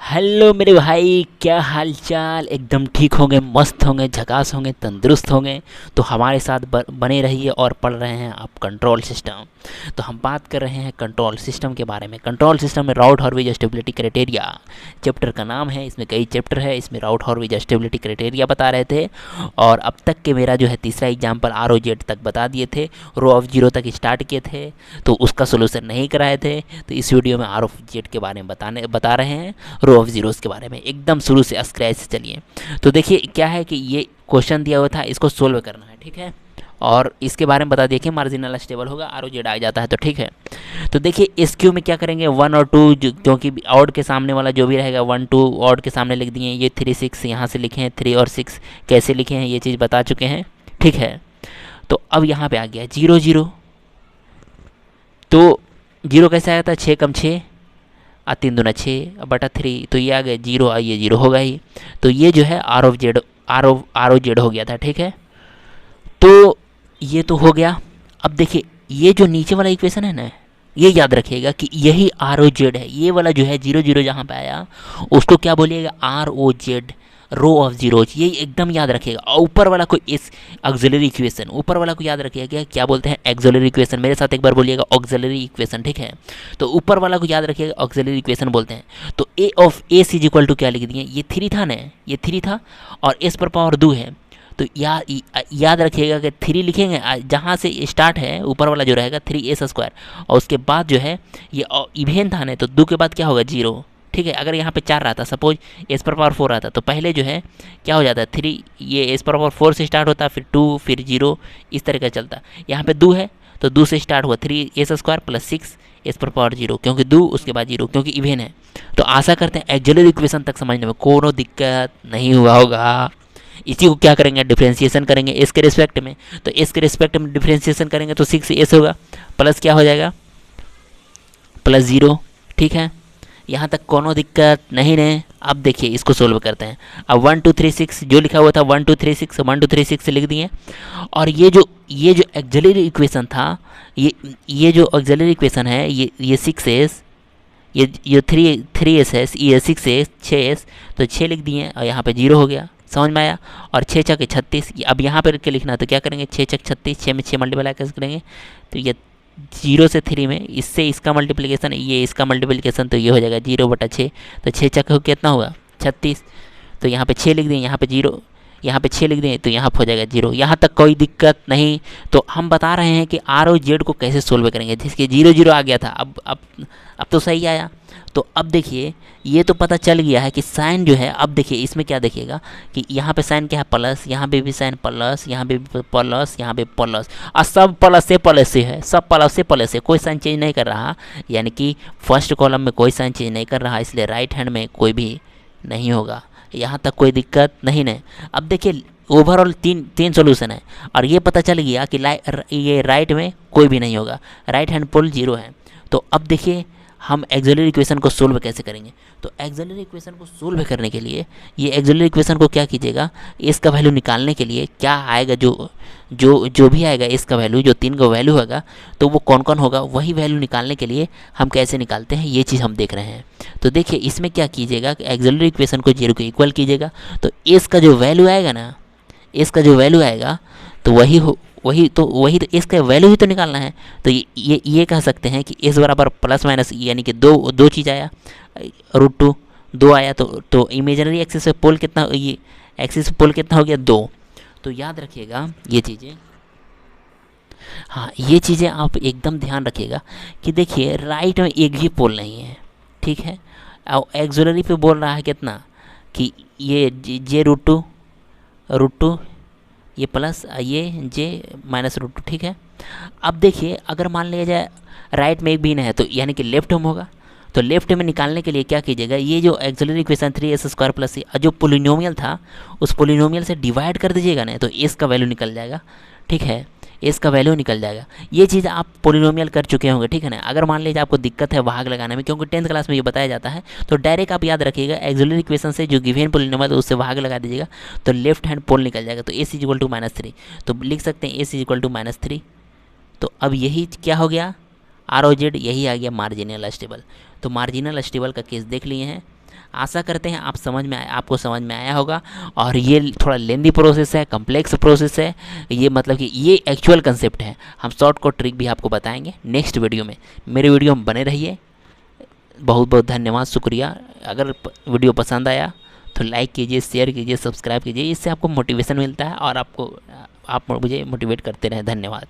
Hello मेरे भाई, क्या हाल चाल। एकदम ठीक होंगे, मस्त होंगे, झकास होंगे, तंदुरुस्त होंगे। तो हमारे साथ बने रहिए और पढ़ रहे हैं आप कंट्रोल सिस्टम। तो हम बात कर रहे हैं कंट्रोल सिस्टम के बारे में। कंट्रोल सिस्टम में राउट हॉर्विज स्टेबिलिटी क्राइटेरिया चैप्टर का नाम है। इसमें कई चैप्टर है। इसमें राउट हॉर्विज स्टेबिलिटी क्राइटेरिया बता रहे थे। और अब तक के मेरा जो है तीसरा एग्जाम्पल ROZ तक बता दिए थे, रो ऑफ जीरो तक स्टार्ट किए थे, तो उसका सोल्यूशन नहीं कराए थे। तो इस वीडियो में ROZ के बारे में बता रहे हैं, रो ऑफ जीरोस के बारे में, एकदम शुरू से स्क्रैच से। चलिए तो देखिए क्या है कि ये क्वेश्चन दिया हुआ था, इसको सोल्व करना है, ठीक है। और इसके बारे में बता दिए कि मार्जिनल स्टेबल होगा, ROZ आ जाता है तो ठीक है। तो देखिए इस क्यू में क्या करेंगे, 1 और 2, क्योंकि ऑड के सामने वाला जो भी रहेगा 1 2 ऑड के सामने लिख दिए। ये 3 6 यहाँ से लिखे हैं, 3 और 6 कैसे लिखे हैं ये चीज़ बता चुके हैं, ठीक है। तो अब यहाँ पे आ गया 0 0। तो 0 कैसे आया था, 6 कम 6 और 3 दूना 6 बटा 3, तो ये आ गया 0 और ये 0 होगा ही। तो ये जो है ROZ हो गया था, ठीक है। तो ये तो हो गया। अब देखिए ये जो नीचे वाला इक्वेशन है ना, ये याद रखिएगा कि यही ROZ है। ये वाला जो है 0 0 जहाँ पे आया उसको क्या बोलिएगा, ROZ, रो ऑफ जीरोज। ये एकदम याद रखिएगा। और ऊपर वाला को इस ऑक्सिलरी इक्वेशन, ऊपर वाला को याद रखिएगा क्या बोलते हैं, ऑक्सिलरी इक्वेशन। मेरे साथ एक बार बोलिएगा, ऑक्सिलरी इक्वेशन, ठीक है। तो ऊपर वाला को याद रखिएगा, ऑक्सिलरी इक्वेशन बोलते हैं। तो A of S is equal to क्या लिख दिए, ये 3 था ना, ये 3 था और एस पर पावर 2 है। तो याद रखिएगा कि 3 लिखेंगे, जहाँ से स्टार्ट है ऊपर वाला जो रहेगा 3s², और उसके बाद जो है ये इवेन था ना, तो 2 के बाद क्या होगा, 0, ठीक है। अगर यहाँ पे 4 रहा था, सपोज एस पर पावर 4 आता, तो पहले जो है क्या हो जाता है, 3, ये एस पर पावर 4 से स्टार्ट होता, फिर 2, फिर 0, इस तरह का चलता। यहाँ पे 2 है तो 2 से स्टार्ट हुआ, 3s² + 6 एस पर पावर 0, क्योंकि 2 उसके बाद 0, क्योंकि इवेन है। तो आशा करते हैं एक्जुअलरी इक्वेशन तक समझने में कोनो दिक्कत नहीं हुआ होगा। इसी को क्या करेंगे, डिफ्रेंशिएशन करेंगे एस के रिस्पेक्ट में। तो एस के रिस्पेक्ट में डिफ्रेंशिएशन करेंगे तो 6s होगा, प्लस क्या हो जाएगा, +0, ठीक है। यहाँ तक कोनो दिक्कत नहीं है। अब देखिए इसको सोल्व करते हैं। अब 1 2 3 6 जो लिखा हुआ था, 1 2 3 6 1 2 3 6 से लिख दिए। और ये जो ऑक्सिलरी इक्वेशन था, ये जो ऑक्सिलरी इक्वेशन है, ये 6s, ये 3s है, ये 6s 6s, तो 6 लिख दिए और यहाँ पे 0 हो गया। समझ में आया। और 6 छक 36, अब यहाँ पर के लिखना, तो क्या करेंगे, 6 छक 36, 6 में 6 मल्टीप्लाई कैसे करेंगे, तो ये 0 से 3 में, इससे इसका मल्टीप्लिकेशन, ये इसका मल्टीप्लिकेशन, तो ये हो जाएगा 0/6। तो 6 चक हो कितना हुआ, 36। तो यहाँ पे 6 लिख दें, यहाँ पे 0, यहाँ पे 6 लिख दें, तो यहाँ हो जाएगा 0। यहाँ तक कोई दिक्कत नहीं। तो हम बता रहे हैं कि ROZ को कैसे सोल्व करेंगे, जिसके 0 0 आ गया था, अब तो सही आया। तो अब देखिए ये तो पता चल गया है कि साइन जो है, अब देखिए इसमें क्या देखिएगा कि यहाँ पे साइन क्या है, प्लस, यहाँ पे भी साइन प्लस, यहाँ पे भी प्लस, यहाँ पे प्लस, और सब प्लस से है, सब प्लस से कोई साइन चेंज नहीं कर रहा। यानी कि फर्स्ट कॉलम में कोई साइन चेंज नहीं कर रहा, इसलिए राइट हैंड में कोई भी नहीं होगा। यहाँ तक कोई दिक्कत नहीं है। अब देखिए ओवरऑल तीन सॉल्यूशन है, और ये पता चल गया कि ये राइट में कोई भी नहीं होगा, राइट हैंड पोल 0 है। तो अब देखिए हम ऑक्सिलरी इक्वेशन को सोल्व कैसे करेंगे। तो ऑक्सिलरी इक्वेशन को सोल्व करने के लिए, ये ऑक्सिलरी इक्वेशन को क्या कीजिएगा, इसका वैल्यू निकालने के लिए क्या आएगा, जो भी आएगा इसका वैल्यू, जो 3 का वैल्यू होगा, तो वो कौन कौन होगा, वही वैल्यू निकालने के लिए हम कैसे निकालते हैं ये चीज़ हम देख रहे हैं। तो देखिए इसमें क्या कीजिएगा कि ऑक्सिलरी इक्वेशन को 0 के इक्वल कीजिएगा। तो इसका जो वैल्यू आएगा ना, इसका जो वैल्यू आएगा तो वही तो इसका वैल्यू ही तो निकालना है। तो ये कह सकते हैं कि इस बराबर प्लस माइनस, यानी कि दो चीज़ आया, √2 2 आया, तो इमेजिनरी एक्सिस पे पोल कितना, ये एक्सिस पे पोल कितना हो गया, 2। तो याद रखिएगा ये चीज़ें, हाँ ये चीज़ें आप एकदम ध्यान रखिएगा कि देखिए राइट में एक भी पोल नहीं है, ठीक है। और एक्सिलरी पे बोल रहा है कितना, कि ये जे √2 ये प्लस, ये जे -√2, ठीक है। अब देखिए अगर मान लिया जाए राइट में एक भी नहीं है, तो यानी कि लेफ्ट में होगा। तो लेफ्ट में निकालने के लिए क्या कीजिएगा, ये जो ऑक्सिलरी इक्वेशन 3s² + c जो पोलिनोमियल था, उस पोलिनोमियल से डिवाइड कर दीजिएगा ना, तो एस का वैल्यू निकल जाएगा, ठीक है। एस का वैल्यू निकल जाएगा। ये चीज़ आप पोलिनोमियल कर चुके होंगे, ठीक है ना। अगर मान लीजिए आपको दिक्कत है भाग लगाने में, क्योंकि 10th क्लास में ये बताया जाता है, तो डायरेक्ट आप याद रखिएगा ऑक्सिलरी इक्वेशन से जो गिवन पोलिनोमियल है उससे भाग लगा दीजिएगा, तो लेफ्ट हैंड पोल निकल जाएगा। तो एस = -3, तो लिख सकते हैं एस = -3। तो अब यही क्या हो गया, ROZ, यही आ गया मार्जिनल स्टेबल। तो मार्जिनल स्टेबल का केस देख लिए हैं। आशा करते हैं आपको समझ में आया होगा। और ये थोड़ा लेंदी प्रोसेस है, कम्प्लेक्स प्रोसेस है, ये मतलब कि ये एक्चुअल कंसेप्ट है। हम शॉर्ट कट ट्रिक भी आपको बताएंगे नेक्स्ट वीडियो में। मेरे वीडियो में बने रहिए। बहुत बहुत धन्यवाद, शुक्रिया। अगर वीडियो पसंद आया तो लाइक कीजिए, शेयर कीजिए, सब्सक्राइब कीजिए। इससे आपको मोटिवेशन मिलता है और आप मुझे मोटिवेट करते रहें। धन्यवाद।